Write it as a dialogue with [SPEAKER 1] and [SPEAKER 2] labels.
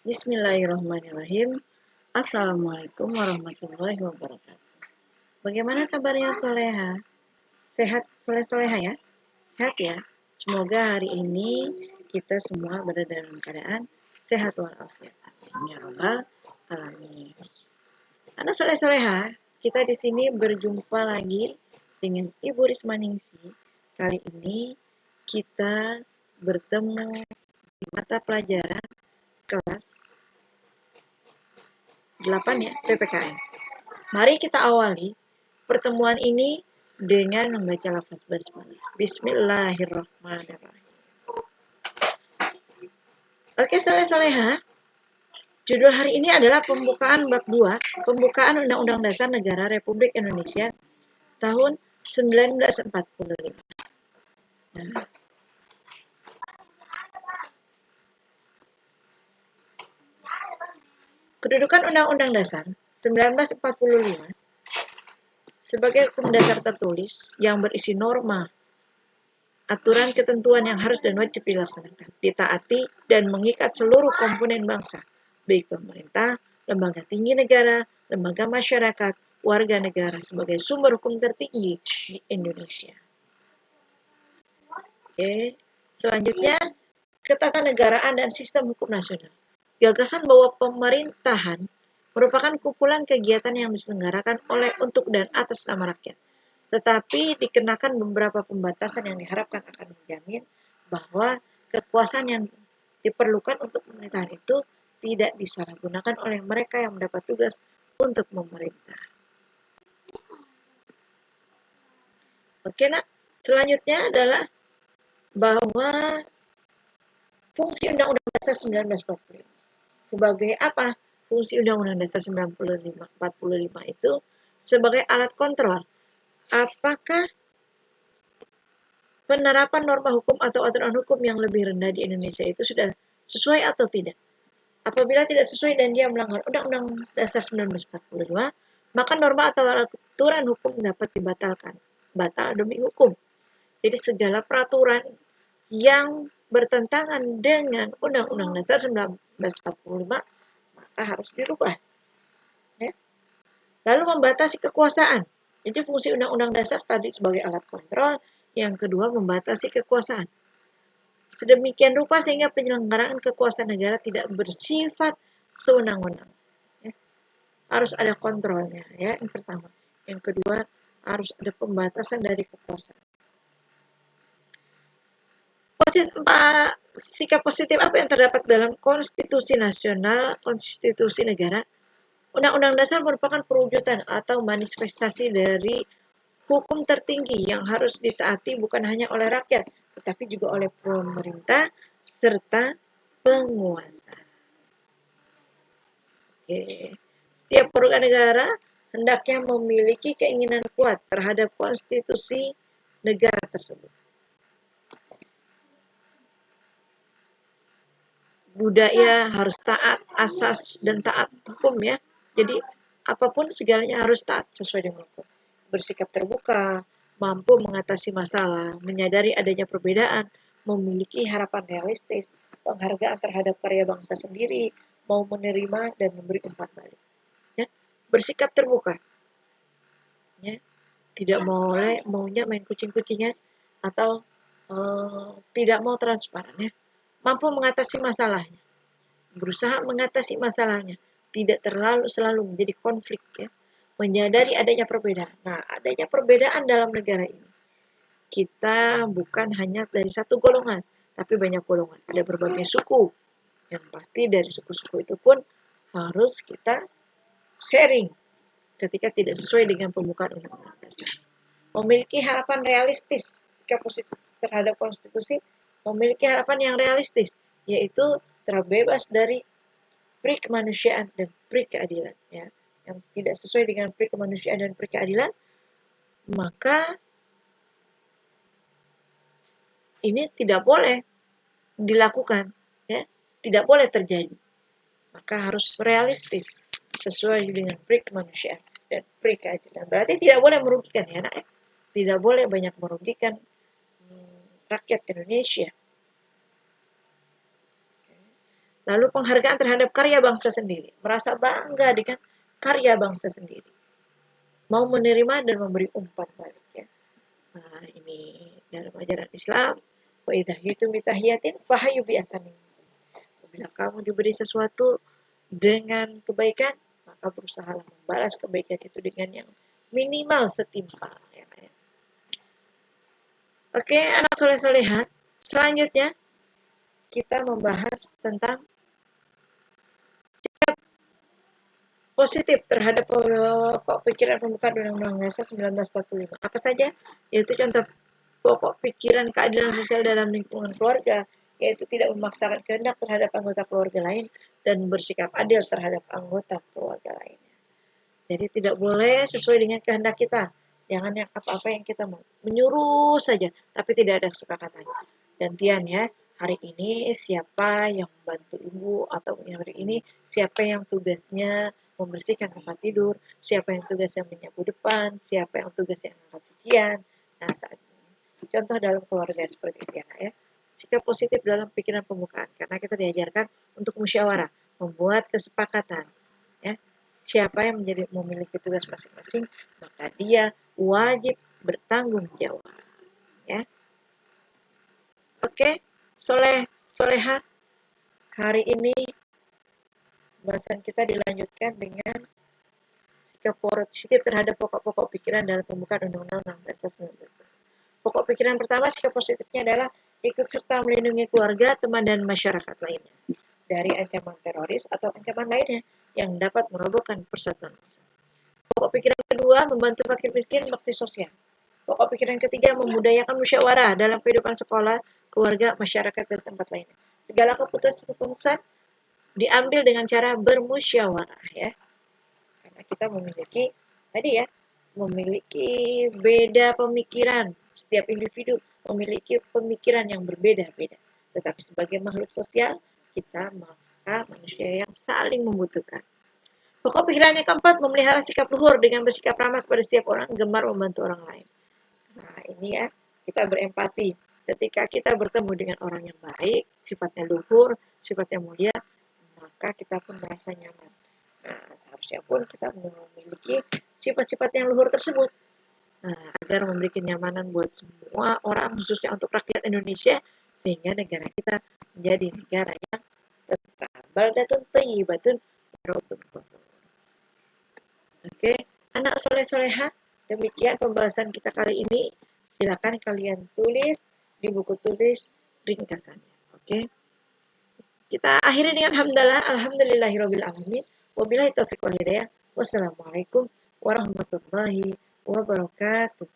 [SPEAKER 1] Bismillahirrahmanirrahim. Assalamualaikum warahmatullahi wabarakatuh. Bagaimana kabarnya Soleha? Sehat Soleha ya? Sehat ya? Semoga hari ini kita semua berada dalam keadaan sehat walafiat. Amin ya rabbal alamin. Anak Soleha, kita di sini berjumpa lagi dengan Ibu Rismaningsi. Kali ini kita bertemu di mata pelajaran kelas 8 ya, PPKN. Mari kita awali pertemuan ini dengan membaca lafaz basmalah. Bismillahirrahmanirrahim. Oke, Soleha. Judul hari ini adalah pembukaan bab 2, pembukaan Undang-Undang Dasar Negara Republik Indonesia tahun 1945. Nah, kedudukan Undang-Undang Dasar 1945 sebagai hukum dasar tertulis yang berisi norma, aturan ketentuan yang harus dan wajib dilaksanakan, ditaati, dan mengikat seluruh komponen bangsa, baik pemerintah, lembaga tinggi negara, lembaga masyarakat, warga negara sebagai sumber hukum tertinggi di Indonesia. Oke, selanjutnya ketatanegaraan dan sistem hukum nasional. Gagasan bahwa pemerintahan merupakan kumpulan kegiatan yang diselenggarakan oleh, untuk, dan atas nama rakyat. Tetapi dikenakan beberapa pembatasan yang diharapkan akan menjamin bahwa kekuasaan yang diperlukan untuk pemerintahan itu tidak disalahgunakan oleh mereka yang mendapat tugas untuk memerintah. Oke nak, selanjutnya adalah bahwa fungsi Undang-Undang Dasar 1945. Sebagai apa? Fungsi Undang-Undang Dasar 1945 itu sebagai alat kontrol apakah penerapan norma hukum atau aturan hukum yang lebih rendah di Indonesia itu sudah sesuai atau tidak. Apabila tidak sesuai dan dia melanggar Undang-Undang Dasar 1945, maka norma atau aturan hukum dapat dibatalkan. Batal demi hukum. Jadi segala peraturan yang bertentangan dengan Undang-Undang Dasar 1945 maka harus dirubah. Ya. Lalu membatasi kekuasaan. Jadi fungsi Undang-Undang Dasar tadi sebagai alat kontrol, yang kedua membatasi kekuasaan. Sedemikian rupa sehingga penyelenggaraan kekuasaan negara tidak bersifat sewenang-wenang. Ya. Harus ada kontrolnya, ya, yang pertama. Yang kedua harus ada pembatasan dari kekuasaan. Sikap positif apa yang terdapat dalam konstitusi nasional, konstitusi negara? Undang-Undang Dasar merupakan perwujudan atau manifestasi dari hukum tertinggi yang harus ditaati bukan hanya oleh rakyat, tetapi juga oleh pemerintah serta penguasa. Oke. Setiap warga negara hendaknya memiliki keinginan kuat terhadap konstitusi negara tersebut. Budaya harus taat asas dan taat hukum ya. Jadi apapun segalanya harus taat sesuai dengan hukum. Bersikap terbuka, mampu mengatasi masalah, menyadari adanya perbedaan, memiliki harapan realistis, penghargaan terhadap karya bangsa sendiri, mau menerima dan memberi umpan balik. Ya, bersikap terbuka. Ya, tidak maunya main kucing-kucingan atau tidak mau transparan ya. Mampu mengatasi masalahnya, berusaha mengatasi masalahnya, tidak selalu menjadi konflik ya, menyadari adanya perbedaan. Nah, adanya perbedaan dalam negara ini, kita bukan hanya dari satu golongan, tapi banyak golongan, ada berbagai suku, yang pasti dari suku-suku itu pun harus kita sharing ketika tidak sesuai dengan pembukaan Undang-Undang Dasar. Memiliki harapan realistis, sikap positif terhadap konstitusi, memiliki harapan yang realistis, yaitu terbebas dari pri kemanusiaan dan pri keadilan. Ya. Yang tidak sesuai dengan pri kemanusiaan dan pri keadilan, maka ini tidak boleh dilakukan, ya, tidak boleh terjadi. Maka harus realistis, sesuai dengan pri kemanusiaan dan pri keadilan. Berarti tidak boleh merugikan ya, nak. Tidak boleh banyak merugikan rakyat Indonesia. Lalu penghargaan terhadap karya bangsa sendiri, merasa bangga dengan karya bangsa sendiri. Mau menerima dan memberi umpan balik ya. Nah, ini dalam ajaran Islam, wa idza hitum bitahiyatin fahayu biasanin. Apabila kamu diberi sesuatu dengan kebaikan, maka berusahalah membalas kebaikan itu dengan yang minimal setimpal ya. Oke, anak soleh-solehat. Selanjutnya kita membahas tentang positif terhadap pokok pikiran pembukaan Undang-Undang Dasar 1945. Apa saja? Yaitu contoh pokok pikiran keadilan sosial dalam lingkungan keluarga, yaitu tidak memaksakan kehendak terhadap anggota keluarga lain dan bersikap adil terhadap anggota keluarga lainnya. Jadi tidak boleh sesuai dengan kehendak kita. Jangan yang apa-apa yang kita mau. Menyuruh saja, tapi tidak ada kesepakatan. Gantian ya, hari ini siapa yang membantu ibu, atau hari ini siapa yang tugasnya membersihkan tempat tidur, siapa yang tugasnya menyapu depan, siapa yang tugasnya angkat cucian. Nah, saat ini contoh dalam keluarga seperti itu ya. Sikap positif dalam pikiran pembukaan, karena kita diajarkan untuk musyawarah, membuat kesepakatan. Ya, siapa yang memiliki tugas masing-masing, maka dia wajib bertanggung jawab. Ya, oke, soleha. Hari ini bahasan kita dilanjutkan dengan sikap positif terhadap pokok-pokok pikiran dalam pembukaan Undang-Undang 16 Pokok pikiran pertama, sikap positifnya adalah ikut serta melindungi keluarga, teman, dan masyarakat lainnya dari ancaman teroris atau ancaman lainnya yang dapat merobohkan persatuan bangsa. Pokok pikiran kedua, membantu fakir miskin, bakti sosial. Pokok pikiran ketiga, memudayakan musyawarah dalam kehidupan sekolah, keluarga, masyarakat, dan tempat lainnya. Segala keputusan diambil dengan cara bermusyawarah ya. Karena kita memiliki beda pemikiran. Setiap individu memiliki pemikiran yang berbeda-beda. Tetapi sebagai makhluk sosial, kita maka manusia yang saling membutuhkan. Pokok pikiran yang keempat, memelihara sikap luhur dengan bersikap ramah kepada setiap orang, gemar membantu orang lain. Nah, ini ya, kita berempati. Ketika kita bertemu dengan orang yang baik, sifatnya luhur, sifatnya mulia, maka kita pun merasa nyaman. Nah, seharusnya pun kita memiliki sifat-sifat yang luhur tersebut. Nah, agar memberi kenyamanan buat semua orang, khususnya untuk rakyat Indonesia, sehingga negara kita menjadi negara yang tentram. Baldatun thayyibatun warabun ghafur. Oke, anak soleh-soleha, demikian pembahasan kita kali ini. Silakan kalian tulis di buku tulis ringkasannya. Oke. Kita akhiri dengan hamdalah, alhamdulillahirabbil alamin. Wabillahi taufiq wal hidayah. Wassalamualaikum warahmatullahi wabarakatuh.